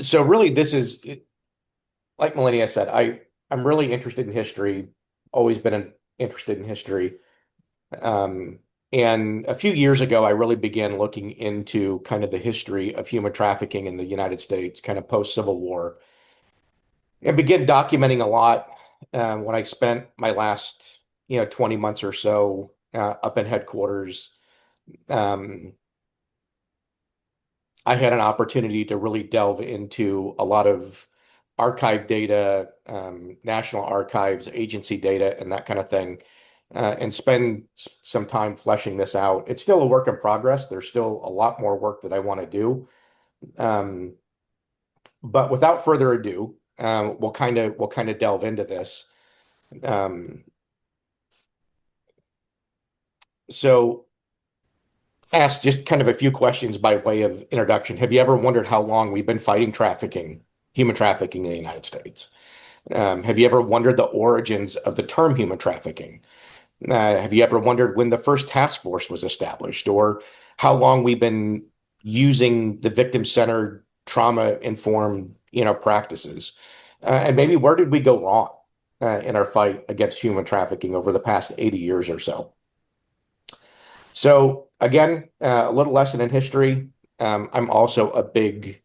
So really, this is like Melania said. I'm really interested in history. Always been interested in history. Um, and a few years ago, I really began looking into kind of the history of human trafficking in the United States, kind of post-Civil War, and began documenting a lot. When I spent my last 20 months or so up in headquarters, um, I had an opportunity to really delve into a lot of archive data, National Archives, agency data, and that kind of thing, and spend some time fleshing this out. It's still a work in progress. There's still a lot more work that I want to do. Um, but without further ado, we'll kind of delve into this. Um, so ask just kind of a few questions by way of introduction. Have you ever wondered how long we've been fighting trafficking, human trafficking in the United States? Have you ever wondered the origins of the term human trafficking? Have you ever wondered when the first task force was established, or how long we've been using the victim-centered, trauma-informed, practices? And maybe where did we go wrong in our fight against human trafficking over the past 80 years or so? So again, a little lesson in history. I'm also a big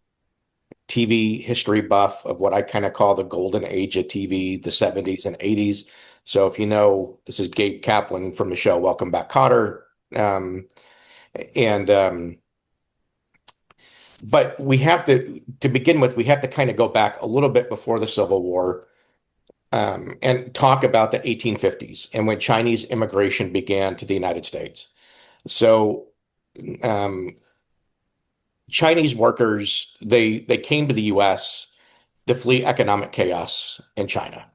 TV history buff of what I kind of call the golden age of TV, the 70s and 80s. So if you know, this is Gabe Kaplan from the show Welcome Back, Kotter. Um, and But we have to begin with, we have to kind of go back a little bit before the Civil War, and talk about the 1850s and when Chinese immigration began to the United States. So um, Chinese workers, they came to the U.S. to flee economic chaos in China.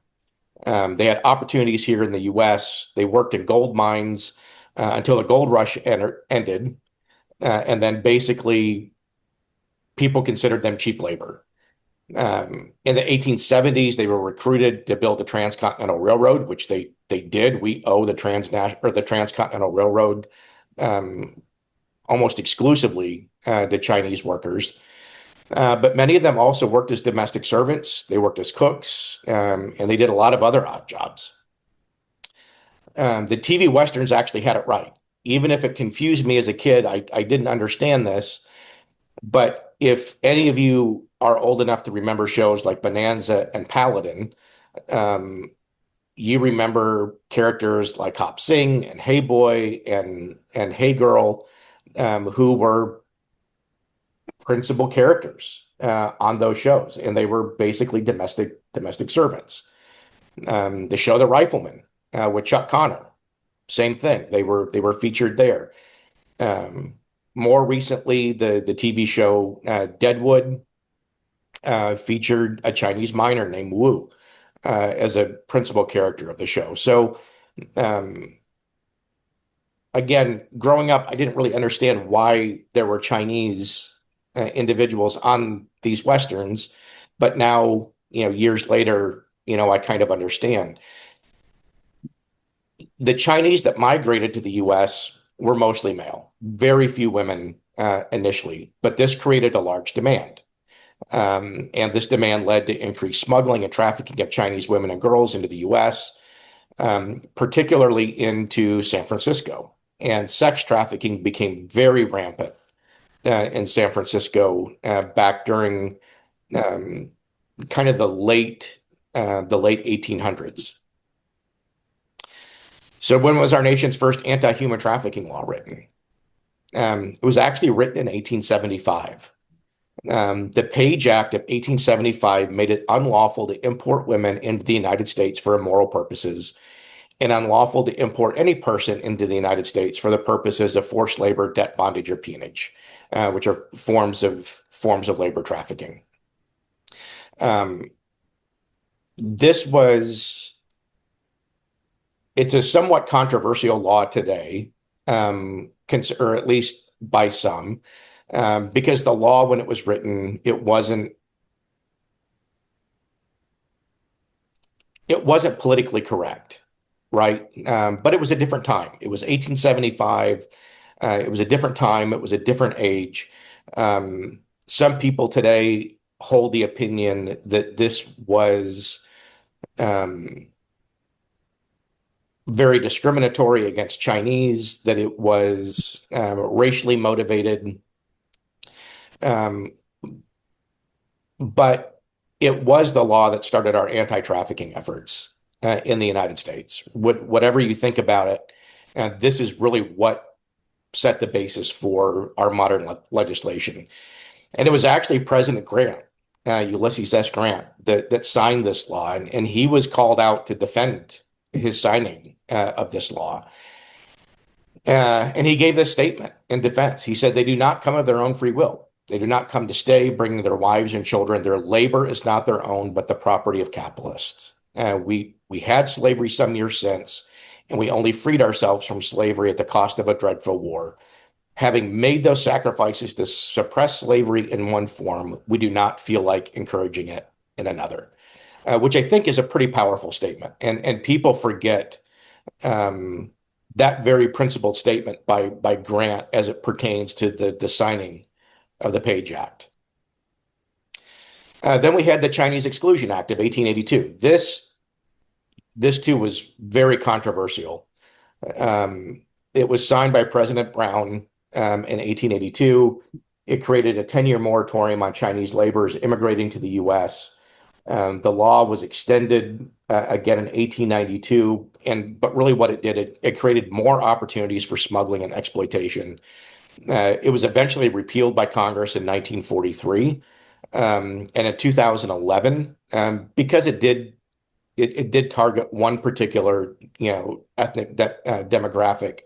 They had opportunities here in the U.S. They worked in gold mines until the gold rush ended, and then basically people considered them cheap labor. In the 1870s, they were recruited to build the Transcontinental Railroad, which they did. We owe the Transcontinental Railroad um, almost exclusively to Chinese workers. But many of them also worked as domestic servants. They worked as cooks, and they did a lot of other odd jobs. The TV Westerns actually had it right. Even if it confused me as a kid, I didn't understand this. But if any of you are old enough to remember shows like Bonanza and Paladin, um, you remember characters like Hop Sing and Hey Boy and Hey Girl, who were principal characters on those shows, and they were basically domestic servants. The show The Rifleman with Chuck Connor, same thing. They were featured there. Um, More recently, the TV show Deadwood featured a Chinese miner named Wu as a principal character of the show. So um, again, growing up, I didn't really understand why there were Chinese individuals on these Westerns, but now, years later, I kind of understand. The Chinese that migrated to the US were mostly male, very few women initially, but this created a large demand. And this demand led to increased smuggling and trafficking of Chinese women and girls into the US, particularly into San Francisco. And sex trafficking became very rampant in San Francisco back during um, kind of the late 1800s. So when was our nation's first anti-human trafficking law written? It was actually written in 1875. The Page Act of 1875 made it unlawful to import women into the United States for immoral purposes and unlawful to import any person into the United States for the purposes of forced labor, debt bondage, or peonage, which are forms of labor trafficking. Um, this was It's a somewhat controversial law today, or at least by some, because the law, when it was written, it wasn't politically correct, right? But it was a different time. It was 1875. It was a different time. It was a different age. Some people today hold the opinion that this was um, very discriminatory against Chinese, that it was racially motivated, um, but it was the law that started our anti-trafficking efforts in the United States. Whatever you think about it, this is really what set the basis for our modern legislation. And it was actually President Grant, Ulysses S. Grant, that signed this law, and he was called out to defend his signing of this law. And he gave this statement in defense. He said, "They do not come of their own free will. They do not come to stay, bringing their wives and children. Their labor is not their own, but the property of capitalists." We had slavery some years since, and we only freed ourselves from slavery at the cost of a dreadful war. Having made those sacrifices to suppress slavery in one form, we do not feel like encouraging it in another, which I think is a pretty powerful statement. And people forget um, that very principled statement by Grant as it pertains to the signing of the Page Act. Then we had the Chinese Exclusion Act of 1882. This too was very controversial. Um, it was signed by President Brown in 1882. It created a 10-year moratorium on Chinese laborers immigrating to the U.S. The law was extended again in 1892, but really what it did, it created more opportunities for smuggling and exploitation. It was eventually repealed by Congress in 1943, and in 2011, because it did target one particular, ethnic demographic.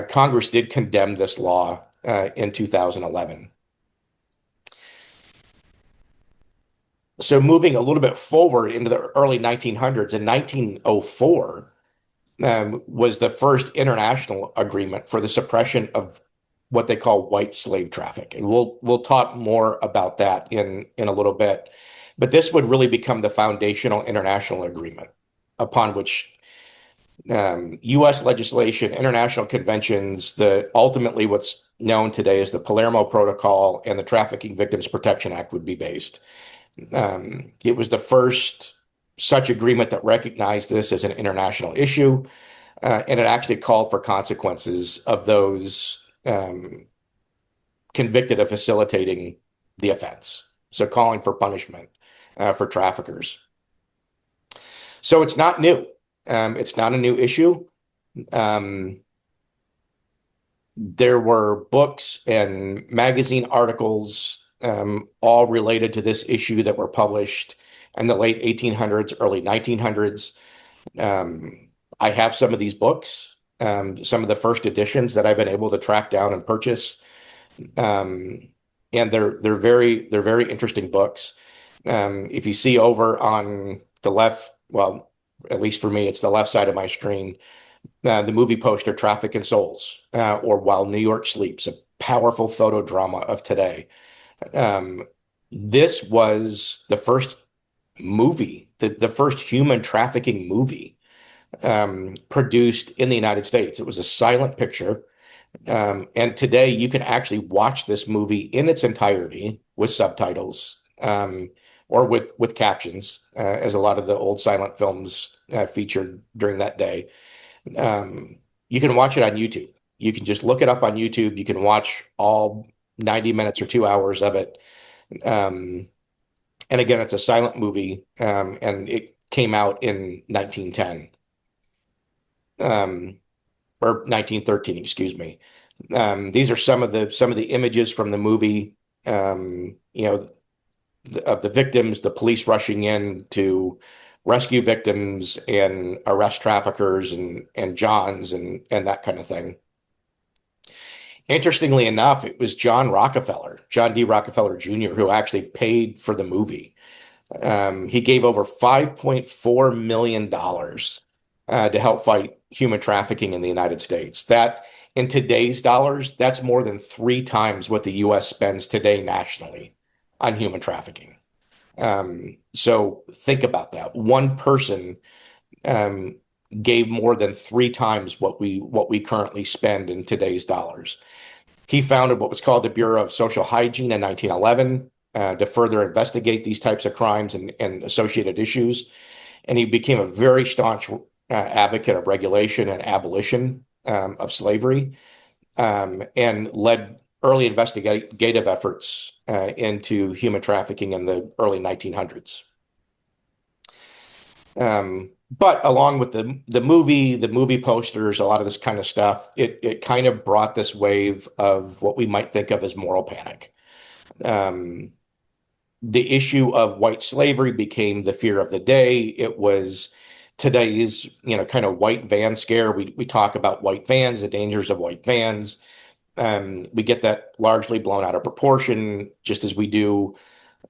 Congress did condemn this law in 2011. So moving a little bit forward into the early 1900s, in 1904, was the first international agreement for the suppression of what they call white slave traffic. And we'll talk more about that in a little bit. But this would really become the foundational international agreement upon which U.S. legislation, international conventions, ultimately what's known today as the Palermo Protocol and the Trafficking Victims Protection Act would be based. It was the first such agreement that recognized this as an international issue, and it actually called for consequences of those convicted of facilitating the offense. So calling for punishment for traffickers. So it's not new. It's not a new issue. There were books and magazine articles all related to this issue that were published in the late 1800s, early 1900s. I have some of these books, some of the first editions that I've been able to track down and purchase. And they're very interesting books. If you see over on the left, well, at least for me, it's the left side of my screen, the movie poster Trafficking Souls, or While New York Sleeps, a powerful photo drama of today. This was the first movie, the first human trafficking movie produced in the United States. It was a silent picture. And today you can actually watch this movie in its entirety with subtitles or with captions, as a lot of the old silent films featured during that day. You can watch it on YouTube. You can just look it up on YouTube. You can watch all 90 minutes or 2 hours of it. And again, it's a silent movie, and it came out in 1910, or 1913, excuse me. These are some of the images from the movie, of the victims, the police rushing in to rescue victims and arrest traffickers and Johns and that kind of thing. Interestingly enough, it was John D. Rockefeller Jr., who actually paid for the movie. He gave over $5.4 million to help fight human trafficking in the United States. That, in today's dollars, that's more than 3 times what the U.S. spends today nationally on human trafficking. So think about that. One person gave more than 3 times what we currently spend in today's dollars. He founded what was called the Bureau of Social Hygiene in 1911. to further investigate these types of crimes and associated issues. And he became a very staunch advocate of regulation and abolition of slavery, and led early investigative efforts into human trafficking in the early 1900s. But along with the movie posters, a lot of this kind of stuff, it kind of brought this wave of what we might think of as moral panic. Um, the issue of white slavery became the fear of the day. It was today's, kind of white van scare. We talk about white vans, the dangers of white vans. We get that largely blown out of proportion, just as we do,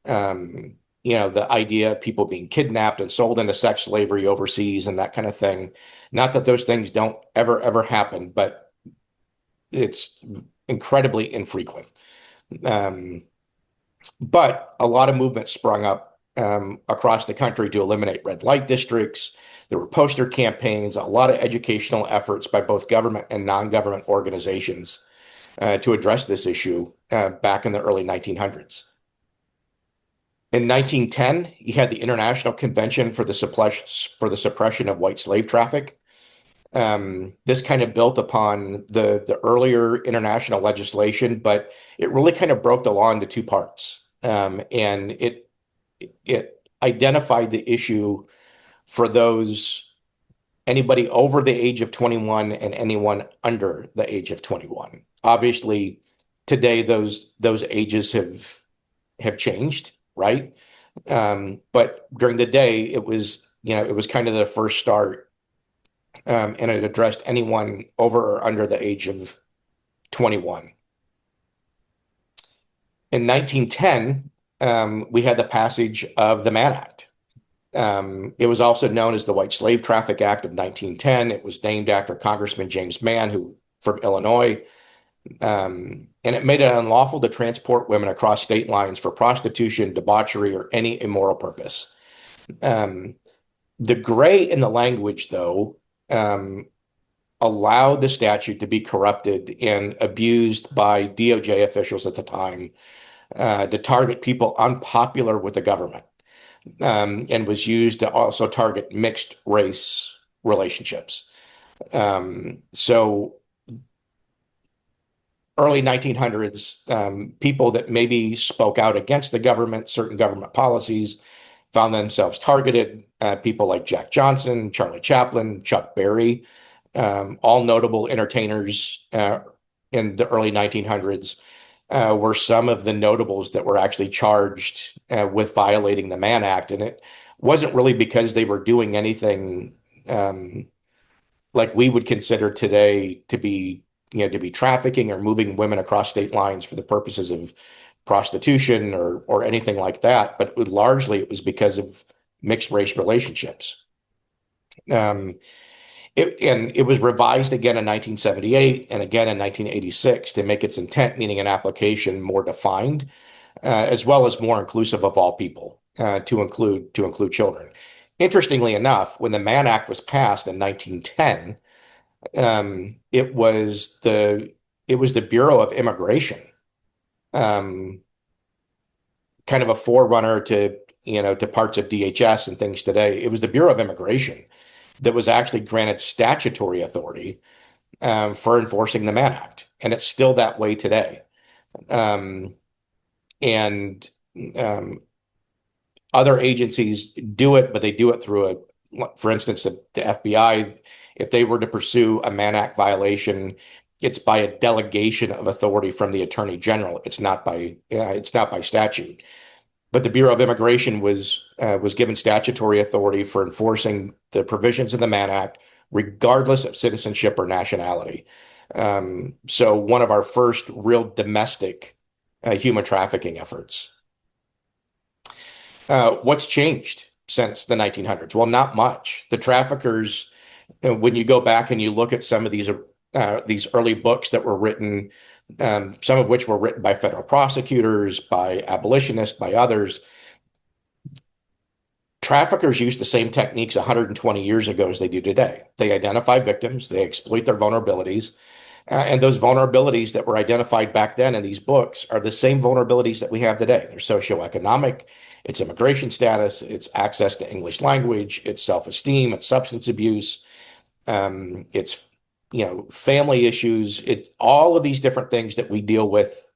the idea of people being kidnapped and sold into sex slavery overseas and that kind of thing. Not that those things don't ever happen, but it's incredibly infrequent. Um, but a lot of movement sprung up across the country to eliminate red light districts. There were poster campaigns, a lot of educational efforts by both government and non-government organizations to address this issue back in the early 1900s. In 1910, you had the International Convention for the Suppression of White Slave Traffic. This kind of built upon the earlier international legislation, but it really kind of broke the law into two parts. And it identified the issue for anybody over the age of 21 and anyone under the age of 21. Obviously, today those ages have changed, right? But during the day, it was kind of the first start, and it addressed anyone over or under the age of 21. In 1910, we had the passage of the Mann Act. It was also known as the White Slave Traffic Act of 1910. It was named after Congressman James Mann, who from Illinois. And it made it unlawful to transport women across state lines for prostitution, debauchery, or any immoral purpose. The gray in the language, though, allowed the statute to be corrupted and abused by DOJ officials at the time to target people unpopular with the government, and was used to also target mixed race relationships. So early 1900s, people that maybe spoke out against the government, certain government policies, found themselves targeted. People like Jack Johnson, Charlie Chaplin, Chuck Berry, all notable entertainers in the early 1900s, were some of the notables that were actually charged with violating the Mann Act. And it wasn't really because they were doing anything like we would consider today to be trafficking or moving women across state lines for the purposes of prostitution or anything like that. But largely it was because of mixed race relationships. And it was revised again in 1978 and again in 1986 to make its intent, meaning an application, more defined, as well as more inclusive of all people, to include children. Interestingly enough, when the Mann Act was passed in 1910, it was the Bureau of Immigration, kind of a forerunner to parts of DHS and things today. It was the Bureau of Immigration that was actually granted statutory authority for enforcing the Mann Act, and it's still that way today. And other agencies do it, but they do it through for instance, the FBI, if they were to pursue a Mann Act violation, it's by a delegation of authority from the Attorney General. It's not by statute. But the Bureau of Immigration was given statutory authority for enforcing the provisions of the Mann Act, regardless of citizenship or nationality. So one of our first real domestic human trafficking efforts. What's changed since the 1900s? Well, not much. The traffickers, when you go back and you look at some of these early books that were written, some of which were written by federal prosecutors, by abolitionists, by others, traffickers used the same techniques 120 years ago as they do today. They identify victims, they exploit their vulnerabilities, And those vulnerabilities that were identified back then in these books are the same vulnerabilities that we have today. They're socioeconomic, it's immigration status, it's access to English language, it's self-esteem, it's substance abuse, it's family issues. It all of these different things that we deal with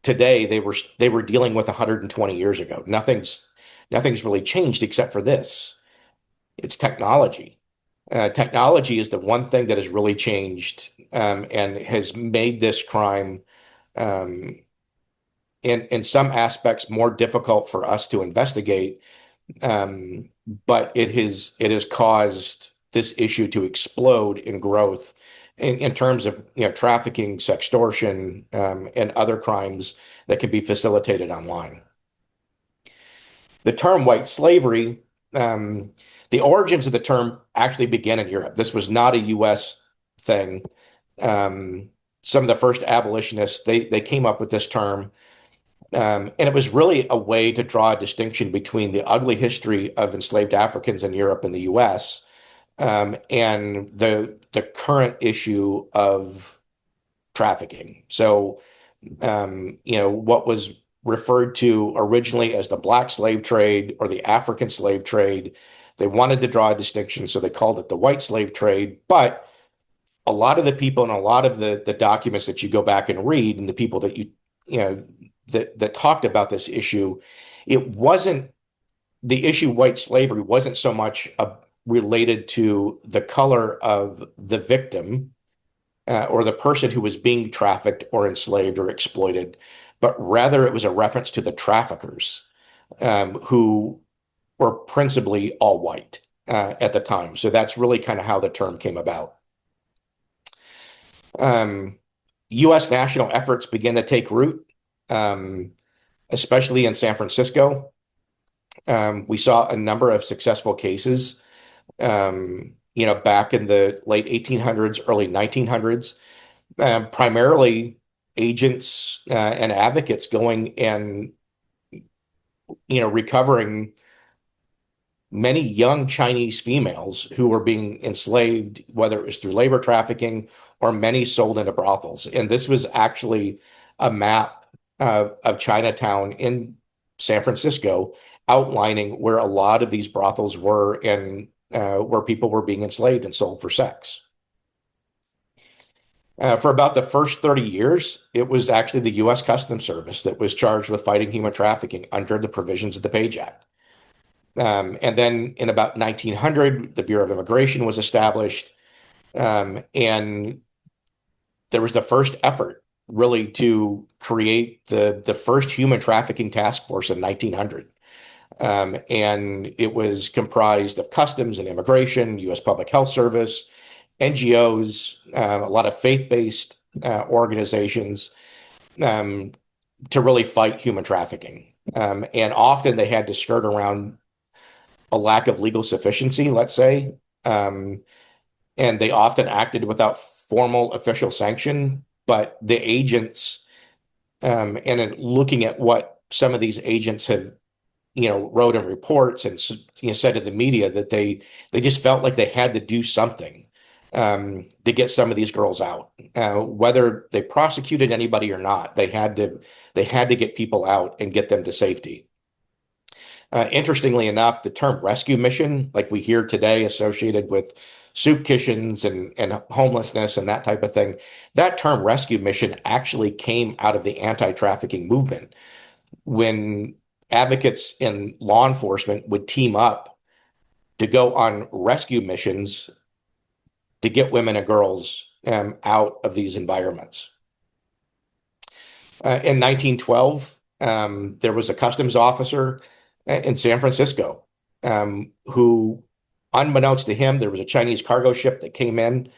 today, they were dealing with 120 years ago. Nothing's really changed except for this. It's technology. Technology is the one thing that has really changed and has made this crime um, in some aspects more difficult for us to investigate. But it has caused this issue to explode in growth in terms of trafficking, sextortion, and other crimes that can be facilitated online. The term white slavery, um, the origins of the term actually began in Europe. This was not a U.S. thing. Some of the first abolitionists, they came up with this term, and it was really a way to draw a distinction between the ugly history of enslaved Africans in Europe and the U.S. And the current issue of trafficking. So what was referred to originally as the black slave trade or the African slave trade. They wanted to draw a distinction, so they called it the white slave trade. But a lot of the people and a lot of the documents that you go back and read and the people that you know that talked about this issue, it wasn't the issue white slavery wasn't so much related to the color of the victim or the person who was being trafficked or enslaved or exploited, but rather it was a reference to the traffickers who were principally all white at the time. So that's really kind of how the term came about. Um, U.S. national efforts began to take root, um, especially in San Francisco. We saw a number of successful cases, back in the late 1800s, early 1900s, primarily agents and advocates going and recovering many young Chinese females who were being enslaved, whether it was through labor trafficking or many sold into brothels. And this was actually a map of Chinatown in San Francisco outlining where a lot of these brothels were and where people were being enslaved and sold for sex. For about the first 30 years, it was actually the U.S. Customs Service that was charged with fighting human trafficking under the provisions of the Page Act. And then in about 1900, the Bureau of Immigration was established, and there was the first effort really to create the first human trafficking task force in 1900. And it was comprised of customs and immigration, U.S. Public Health Service, NGOs, a lot of faith-based organizations to really fight human trafficking. And often they had to skirt around a lack of legal sufficiency, let's say. And they often acted without formal official sanction, but the agents, and in looking at what some of these agents have, wrote in reports and said to the media that they just felt like they had to do something to get some of these girls out. Whether they prosecuted anybody or not, they had to get people out and get them to safety. Interestingly enough, the term rescue mission, like we hear today, associated with soup kitchens and homelessness and that type of thing, that term rescue mission actually came out of the anti-trafficking movement when advocates in law enforcement would team up to go on rescue missions to get women and girls out of these environments. In 1912, there was a customs officer in San Francisco who, unbeknownst to him, there was a Chinese cargo ship that came in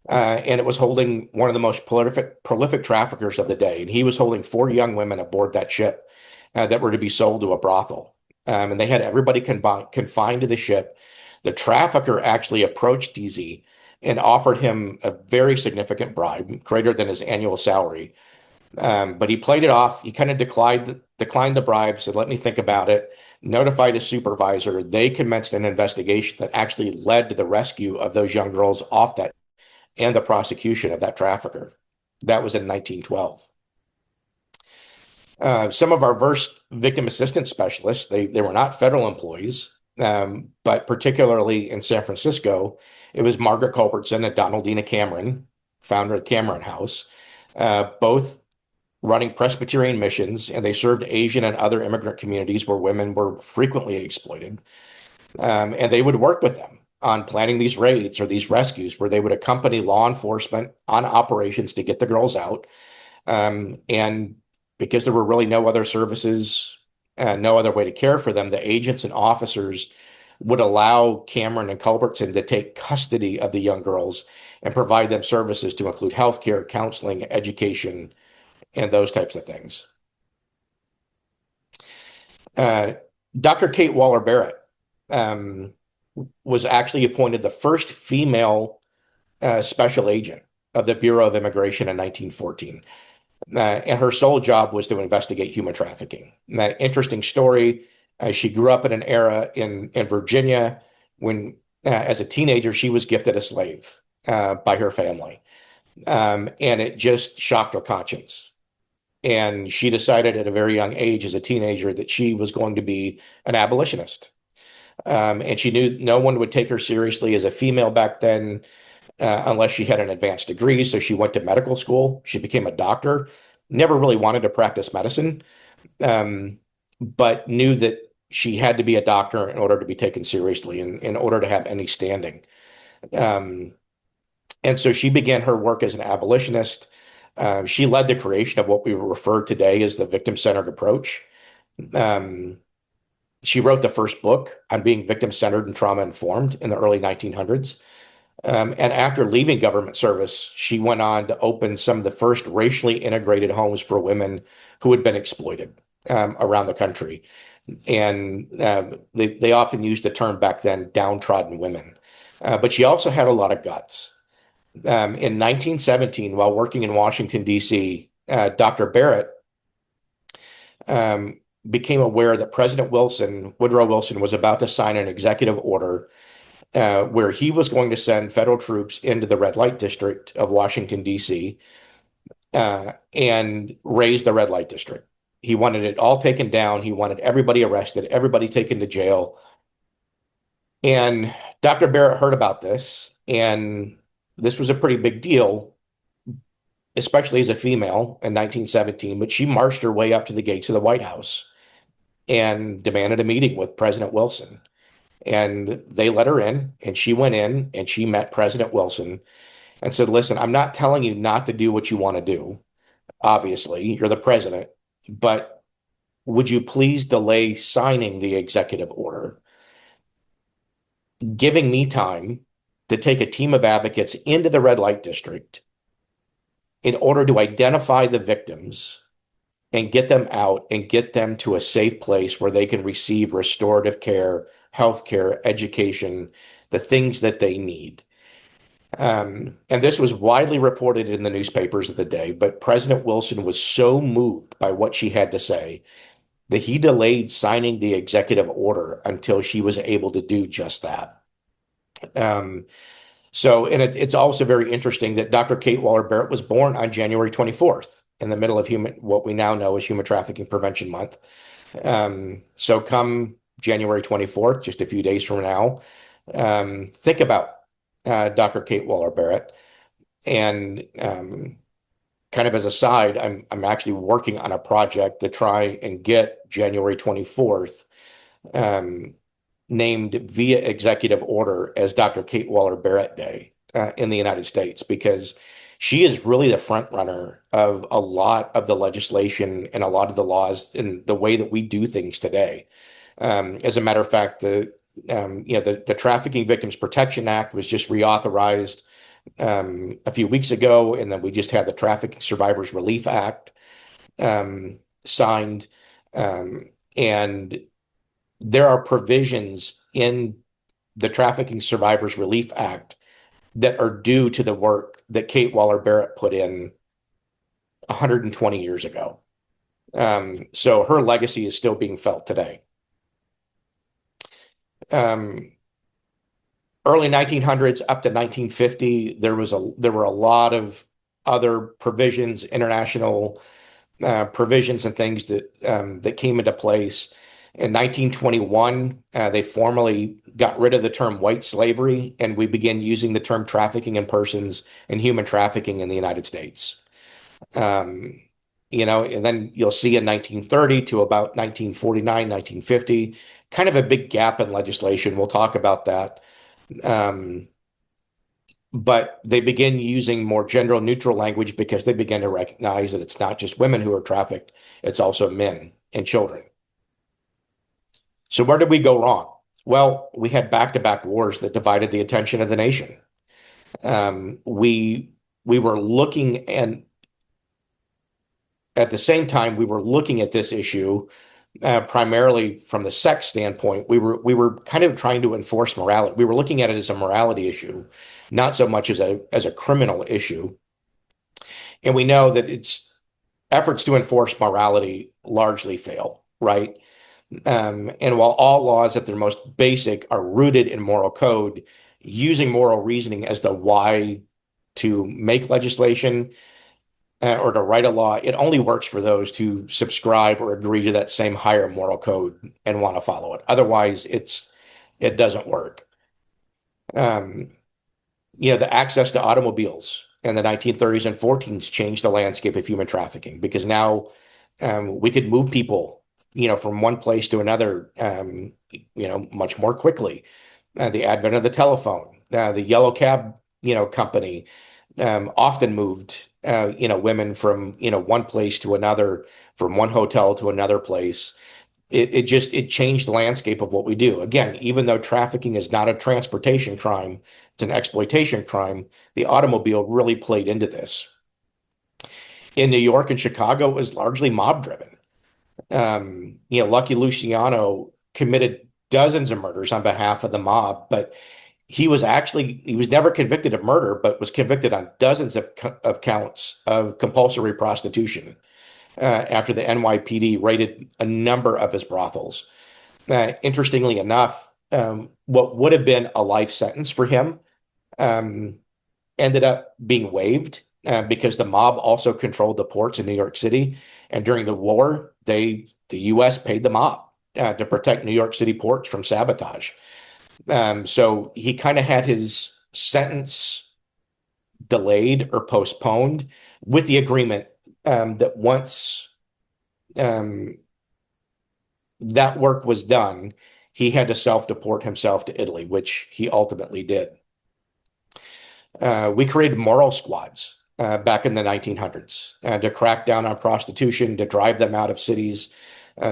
and it was holding one of the most prolific traffickers of the day. And he was holding 4 young women aboard that ship that were to be sold to a brothel. And they had everybody confined to the ship. The trafficker actually approached DZ and offered him a very significant bribe, greater than his annual salary. But he played it off. He kind of declined the bribe, said, "Let me think about it," notified his supervisor. They commenced an investigation that actually led to the rescue of those young girls off that and the prosecution of that trafficker. That was in 1912. Some of our first victim assistance specialists, they were not federal employees, but particularly in San Francisco, it was Margaret Culbertson and Donaldina Cameron, founder of the Cameron House, both running Presbyterian missions, and they served Asian and other immigrant communities where women were frequently exploited. And they would work with them on planning these raids or these rescues where they would accompany law enforcement on operations to get the girls out. And because there were really no other services, no other way to care for them, the agents and officers would allow Cameron and Culbertson to take custody of the young girls and provide them services to include healthcare, counseling, education, and those types of things. Uh, Dr. Kate Waller Barrett um, was actually appointed the first female special agent of the Bureau of Immigration in 1914. And her sole job was to investigate human trafficking. Interesting story. She grew up in an era in Virginia when, as a teenager, she was gifted a slave by her family. And it just shocked her conscience. And she decided at a very young age, as a teenager, that she was going to be an abolitionist. And she knew no one would take her seriously as a female back then, unless she had an advanced degree. So she went to medical school. She became a doctor. Never really wanted to practice medicine, but knew that she had to be a doctor in order to be taken seriously and in order to have any standing. Um, and so she began her work as an abolitionist. She led the creation of what we refer today as the victim-centered approach. Um, she wrote the first book on being victim-centered and trauma-informed in the early 1900s. And after leaving government service, she went on to open some of the first racially integrated homes for women who had been exploited around the country. And they often used the term back then, downtrodden women. But she also had a lot of guts. In 1917, while working in Washington, D.C., Dr. Barrett um, became aware that President Wilson, Woodrow Wilson, was about to sign an executive order where he was going to send federal troops into the red light district of Washington, D.C., and raise the red light district. He wanted it all taken down. He wanted everybody arrested, everybody taken to jail. And Dr. Barrett heard about this, and this was a pretty big deal, especially as a female in 1917. But she marched her way up to the gates of the White House and demanded a meeting with President Wilson. And they let her in, and she went in and she met President Wilson and said, "Listen, I'm not telling you not to do what you want to do. Obviously, you're the president, but would you please delay signing the executive order, giving me time to take a team of advocates into the red light district in order to identify the victims and get them out and get them to a safe place where they can receive restorative care, health care, education, the things that they need." And this was widely reported in the newspapers of the day, but President Wilson was so moved by what she had to say that he delayed signing the executive order until she was able to do just that. Um, and it's also very interesting that Dr. Kate Waller Barrett was born on January 24th in the middle of what we now know as Human Trafficking Prevention Month. So come January 24th, just a few days from now, think about Dr. Kate Waller Barrett. And kind of as a side, I'm actually working on a project to try and get January 24th um, named via executive order as Dr. Kate Waller Barrett Day in the United States, because she is really the front runner of a lot of the legislation and a lot of the laws in the way that we do things today. As a matter of fact, the Trafficking Victims Protection Act was just reauthorized a few weeks ago, and then we just had the Trafficking Survivors Relief Act signed, and there are provisions in the Trafficking Survivors Relief Act that are due to the work that Kate Waller Barrett put in 120 years ago. So her legacy is still being felt today. Um, Early 1900s up to 1950, there were a lot of other provisions, international provisions and things that came into place. In 1921, they formally got rid of the term white slavery, and we began using the term trafficking in persons and human trafficking in the United States. Um, and then you'll see in 1930 to about 1949, 1950, kind of a big gap in legislation. We'll talk about that. Um, but they begin using more gender neutral language because they begin to recognize that it's not just women who are trafficked, it's also men and children. So where did we go wrong? Well, we had back-to-back wars that divided the attention of the nation. We were looking, and at the same time we were looking at this issue primarily from the sex standpoint. We were kind of trying to enforce morality. We were looking at it as a morality issue, not so much as a criminal issue. And we know that its efforts to enforce morality largely fail, right? And while all laws at their most basic are rooted in moral code, using moral reasoning as the why to make legislation or to write a law, it only works for those who subscribe or agree to that same higher moral code and want to follow it. Otherwise, it doesn't work. Um, the access to automobiles in the 1930s and 14s changed the landscape of human trafficking because now we could move people, from one place to another, much more quickly. The advent of the telephone, the yellow cab, company often moved, women from, one place to another, from one hotel to another place. It changed the landscape of what we do. Again, even though trafficking is not a transportation crime, it's an exploitation crime, the automobile really played into this. In New York and Chicago, it was largely mob driven. Lucky Luciano committed dozens of murders on behalf of the mob, but he was never convicted of murder, but was convicted on dozens of counts of compulsory prostitution after the NYPD raided a number of his brothels. Interestingly enough, what would have been a life sentence for him um, ended up being waived because the mob also controlled the ports in New York City. And during the war, the U.S. paid the mob to protect New York City ports from sabotage. So he kind of had his sentence delayed or postponed with the agreement that once um, that work was done, he had to self-deport himself to Italy, which he ultimately did. We created moral squads back in the 1900s to crack down on prostitution, to drive them out of cities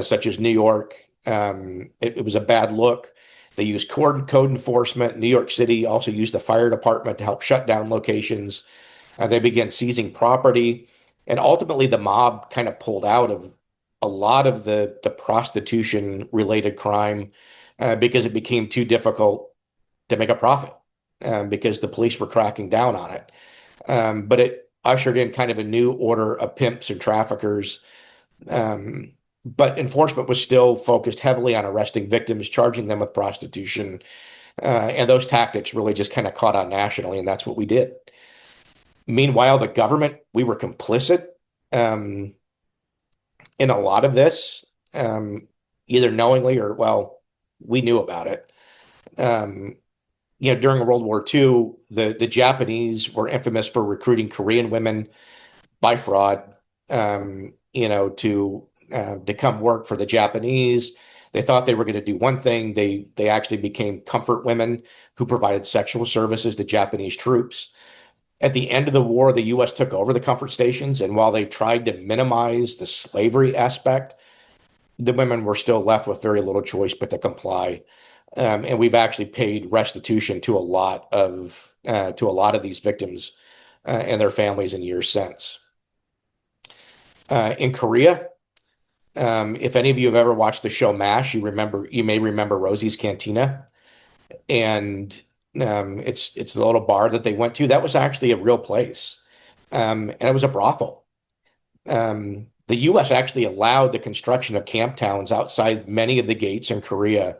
such as New York. It was a bad look. They used code enforcement. New York City also used the fire department to help shut down locations. They began seizing property. And ultimately, the mob kind of pulled out of a lot of the prostitution related crime because it became too difficult to make a profit because the police were cracking down on it. But it ushered in kind of a new order of pimps and traffickers. Um, but enforcement was still focused heavily on arresting victims, charging them with prostitution. And those tactics really just kind of caught on nationally, and that's what we did. Meanwhile, the government, we were complicit um, in a lot of this, either knowingly or, well, we knew about it. Um, during World War II, the Japanese were infamous for recruiting Korean women by fraud, to come work for the Japanese. They thought they were going to do one thing. They actually became comfort women who provided sexual services to Japanese troops. At the end of the war, the U.S. took over the comfort stations, and while they tried to minimize the slavery aspect, the women were still left with very little choice but to comply. And we've actually paid restitution to a lot of these victims and their families in years since. In Korea, if any of you have ever watched the show MASH, you may remember Rosie's Cantina, and it's the little bar that they went to. That was actually a real place, and it was a brothel. The U.S. actually allowed the construction of camp towns outside many of the gates in Korea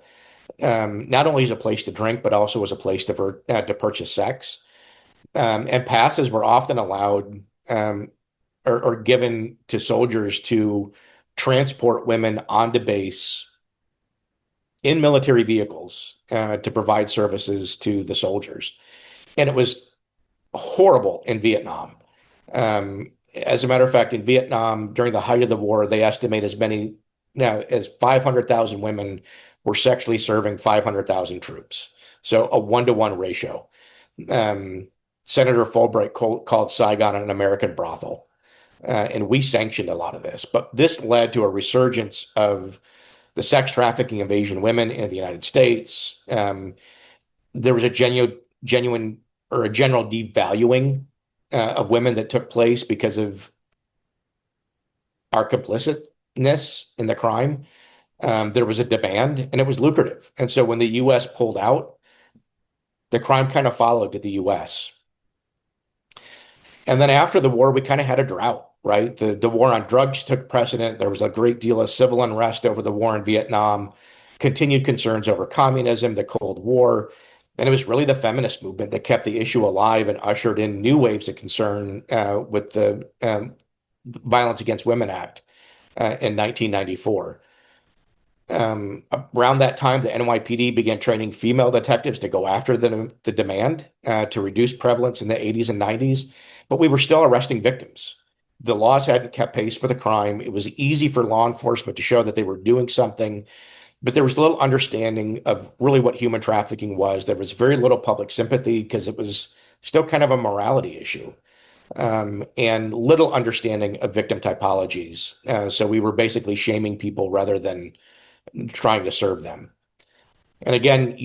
not only as a place to drink, but also as a place to purchase sex. And passes were often allowed or given to soldiers to transport women onto base in military vehicles to provide services to the soldiers. And it was horrible in Vietnam. As a matter of fact, in Vietnam, during the height of the war, they estimate as many now as 500,000 women were sexually serving 500,000 troops. So a one-to-one ratio. Um, Senator Fulbright called Saigon an American brothel. And we sanctioned a lot of this. But this led to a resurgence of the sex trafficking of Asian women in the United States. There was a genuine or a general devaluing of women that took place because of our complicitness in the crime. There was a demand and it was lucrative. And so when the US pulled out, the crime kind of followed to the US. And then after the war, we kind of had a drought, right? The war on drugs took precedent. There was a great deal of civil unrest over the war in Vietnam, continued concerns over communism, the Cold War. And it was really the feminist movement that kept the issue alive and ushered in new waves of concern with the Violence Against Women Act in 1994. Around that time, the NYPD began training female detectives to go after the demand to reduce prevalence in the 80s and 90s, but we were still arresting victims. The laws hadn't kept pace with the crime. It was easy for law enforcement to show that they were doing something, but there was little understanding of really what human trafficking was. There was very little public sympathy because it was still kind of a morality issue, and little understanding of victim typologies. So we were basically shaming people rather than trying to serve them. And again,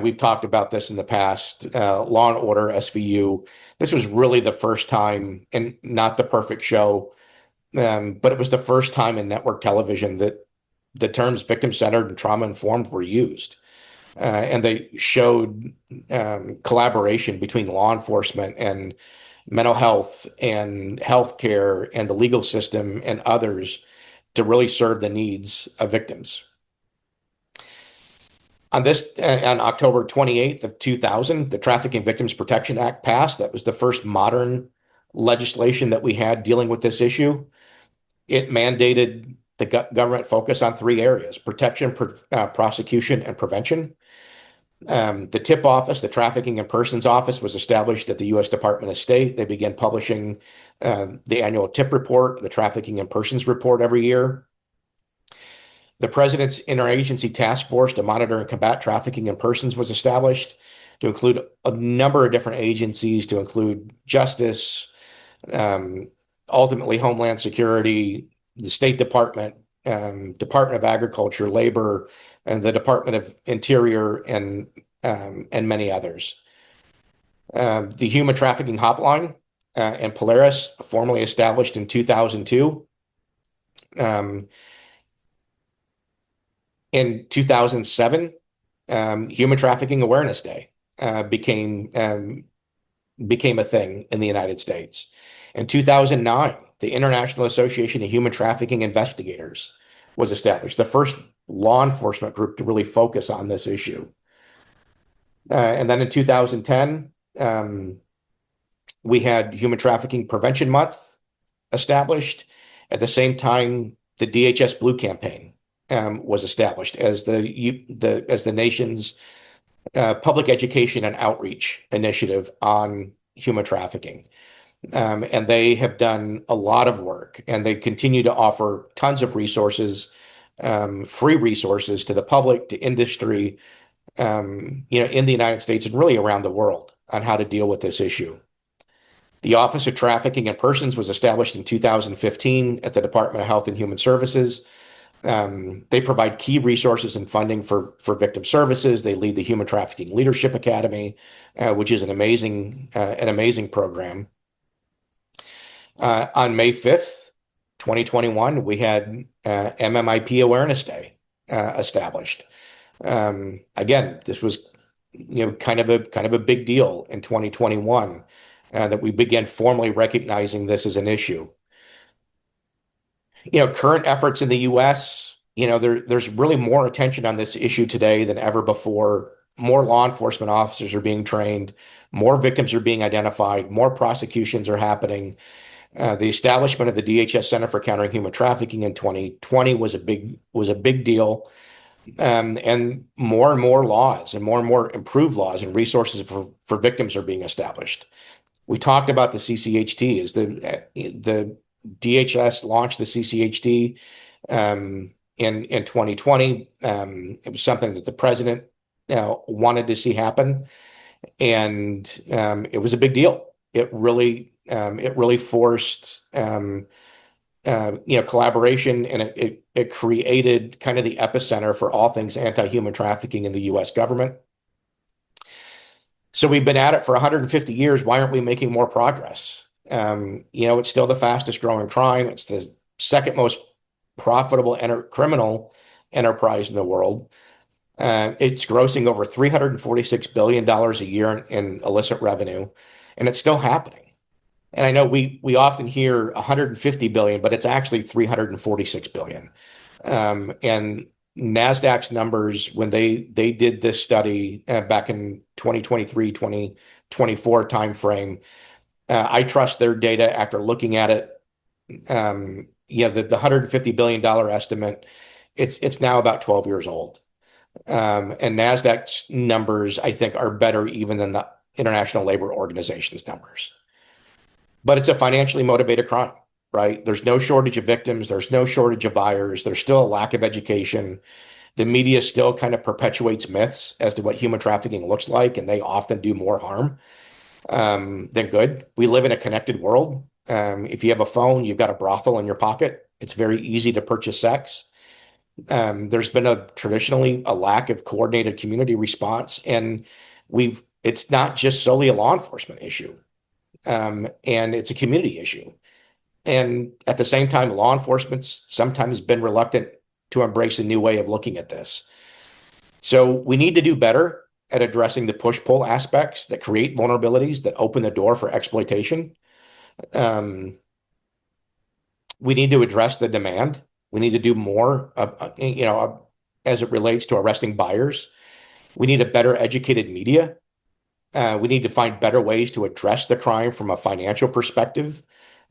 we've talked about this in the past. Law and Order, SVU. This was really the first time, and not the perfect show, but it was the first time in network television that the terms victim-centered and trauma-informed were used. And they showed collaboration between law enforcement and mental health and healthcare and the legal system and others to really serve the needs of victims. On October 28th of 2000, the Trafficking Victims Protection Act passed. That was the first modern legislation that we had dealing with this issue. It mandated the government focus on three areas: protection, prosecution, and prevention. The TIP office, the Trafficking in Persons Office, was established at the U.S. Department of State. They began publishing the annual TIP report, the Trafficking in Persons report, every year. The President's Interagency Task Force to monitor and combat trafficking in persons was established to include a number of different agencies, to include Justice, um, ultimately Homeland Security, the State Department, Department of Agriculture, Labor, and the Department of Interior, and many others. The Human Trafficking Hotline and Polaris, formally established in 2002. Um, in 2007, Human Trafficking Awareness Day became a thing in the United States. In 2009, the International Association of Human Trafficking Investigators was established, the first law enforcement group to really focus on this issue. And then in 2010, we had Human Trafficking Prevention Month established. At the same time, the DHS Blue Campaign was established as the nation's public education and outreach initiative on human trafficking. And they have done a lot of work, and they continue to offer tons of resources, free resources to the public, to industry, in the United States and really around the world on how to deal with this issue. The Office of Trafficking in Persons was established in 2015 at the Department of Health and Human Services. They provide key resources and funding for victim services. They lead the Human Trafficking Leadership Academy, which is an amazing program. On May 5th, 2021, we had MMIP Awareness Day established. Again, this was kind of a big deal in 2021 that we began formally recognizing this as an issue. Current efforts in the U.S. there's really more attention on this issue today than ever before. More law enforcement officers are being trained, more victims are being identified, more prosecutions are happening. The establishment of the DHS Center for Countering Human Trafficking in 2020 was a big deal, and more laws and more improved laws and resources for victims are being established. We talked about the CCHT. Is the DHS launched the CCHT in 2020. It was something that the president wanted to see happen, and it was a big deal. It really forced collaboration, and it created kind of the epicenter for all things anti-human trafficking in the U.S. government. So we've been at it for 150 years. Why aren't we making more progress? It's still the fastest growing crime. It's the second most profitable criminal enterprise in the world. It's grossing over $346 billion a year in illicit revenue, and it's still happening. And I know we often hear 150 billion, but it's actually 346 billion. And NASDAQ's numbers, when they did this study back in 2023, 2024 timeframe, I trust their data after looking at it. The $150 billion estimate, it's now about 12 years old. And NASDAQ's numbers, I think, are better even than the International Labor Organization's numbers. But it's a financially motivated crime, right? There's no shortage of victims. There's no shortage of buyers. There's still a lack of education. The media still kind of perpetuates myths as to what human trafficking looks like, and they often do more harm than good. We live in a connected world. If you have a phone, you've got a brothel in your pocket. It's very easy to purchase sex. There's been traditionally a lack of coordinated community response, and it's not just solely a law enforcement issue. And it's a community issue. And at the same time, law enforcement's sometimes been reluctant to embrace a new way of looking at this. So we need to do better at addressing the push-pull aspects that create vulnerabilities that open the door for exploitation. We need to address the demand. We need to do more, as it relates to arresting buyers. We need a better educated media. We need to find better ways to address the crime from a financial perspective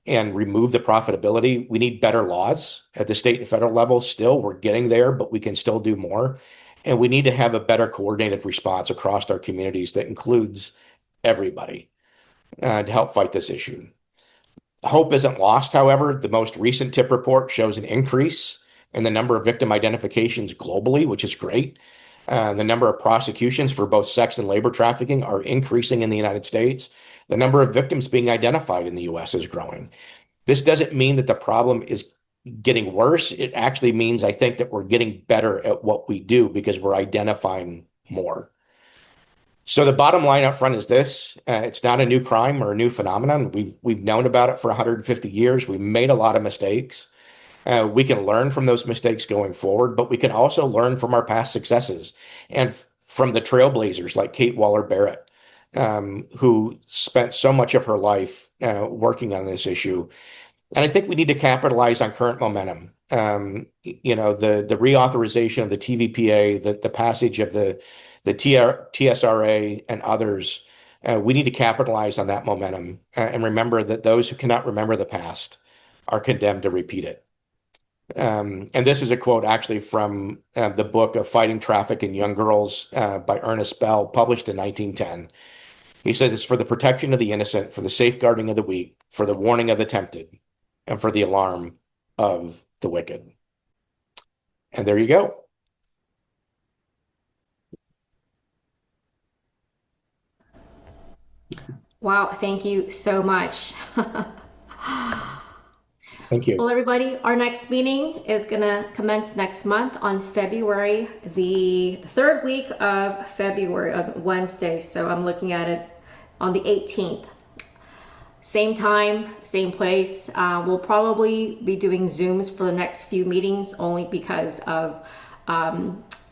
and remove the profitability. We need better laws at the state and federal level. Still, we're getting there, but we can still do more. And we need to have a better coordinated response across our communities that includes everybody to help fight this issue. Hope isn't lost, however. The most recent TIP report shows an increase in the number of victim identifications globally, which is great. The number of prosecutions for both sex and labor trafficking are increasing in the United States. The number of victims being identified in the U.S. is growing. This doesn't mean that the problem is getting worse. It actually means, I think, that we're getting better at what we do because we're identifying more. So the bottom line up front is this. It's not a new crime or a new phenomenon. We've known about it for 150 years. We made a lot of mistakes. We can learn from those mistakes going forward, but we can also learn from our past successes and from the trailblazers like Kate Waller-Barrett, who spent so much of her life working on this issue. And I think we need to capitalize on current momentum. The reauthorization of the TVPA, the passage of the TSRA and others. We need to capitalize on that momentum and remember that those who cannot remember the past are condemned to repeat it. And this is a quote actually from the book of Fighting Traffic in Young Girls by Ernest Bell, published in 1910. He says it's for the protection of the innocent, for the safeguarding of the weak, for the warning of the tempted, and for the alarm of the wicked. And there you go. Wow, thank you so much. Thank you. Well, everybody, our next meeting is going to commence next month on February, the third week of February, on Wednesday. So I'm looking at it on the 18th. Same time, same place. We'll probably be doing Zooms for the next few meetings only because of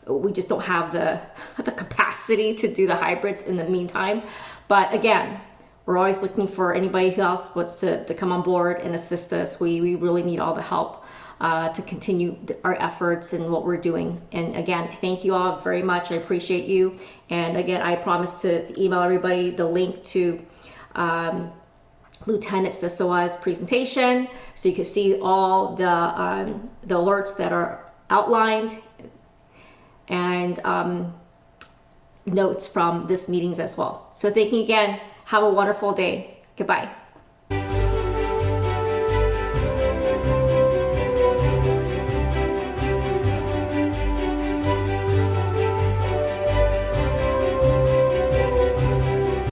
we just don't have the capacity to do the hybrids in the meantime. But again, we're always looking for anybody who else wants to come on board and assist us. We really need all the help to continue our efforts and what we're doing. And again, thank you all very much. I appreciate you. And again, I promise to email everybody the link to Lieutenant Sisowa's presentation, so you can see all the alerts that are outlined, and notes from this meetings as well. So thank you again. Have a wonderful day. Goodbye.